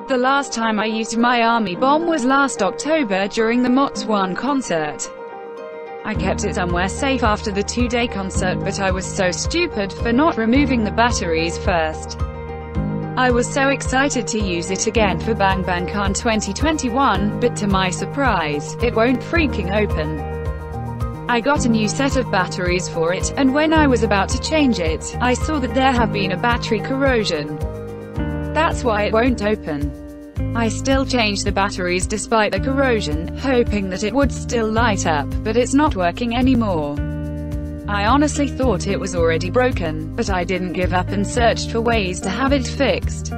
The last time I used my armybomb was last October during the MOTS 1 concert. I kept it somewhere safe after the 2-day concert, but I was so stupid for not removing the batteries first. I was so excited to use it again for Bang Bang Con 2021, but to my surprise, it won't freaking open. I got a new set of batteries for it, and when I was about to change it, I saw that there have been a battery corrosion. That's why it won't open. I still changed the batteries despite the corrosion, hoping that it would still light up, but it's not working anymore. I honestly thought it was already broken, but I didn't give up and searched for ways to have it fixed.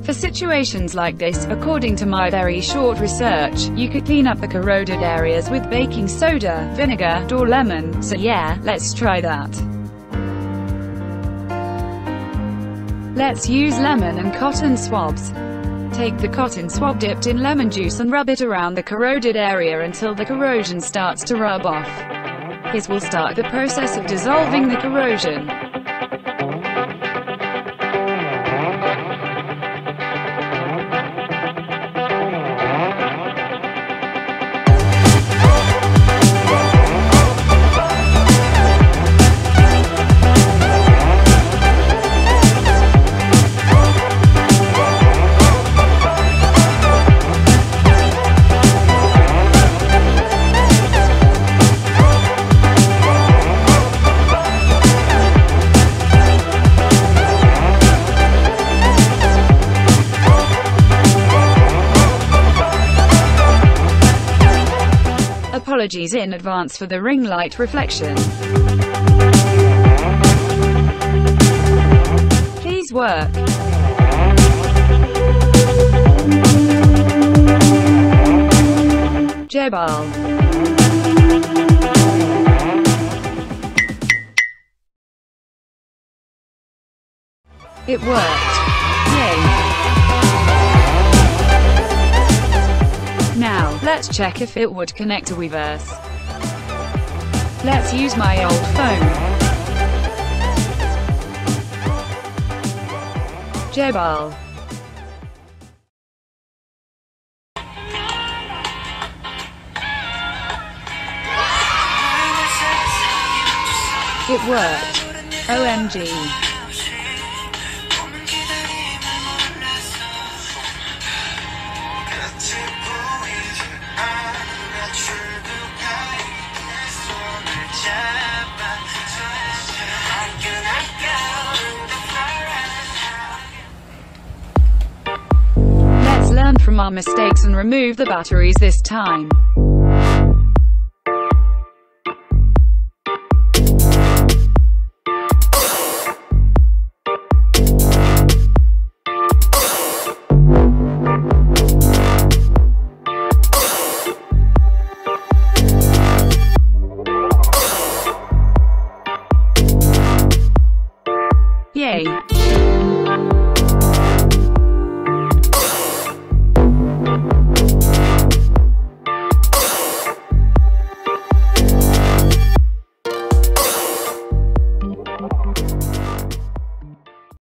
For situations like this, according to my very short research, you could clean up the corroded areas with baking soda, vinegar, or lemon, so yeah, let's try that. Let's use lemon and cotton swabs. Take the cotton swab dipped in lemon juice and rub it around the corroded area until the corrosion starts to rub off. This will start the process of dissolving the corrosion. Apologies in advance for the ring light reflection. Please work. Jebal. It worked. Yay. Now, let's check if it would connect to Weverse. Let's use my old phone. Jebal. It worked. OMG. Let's learn from our mistakes and remove the batteries this time. Yay!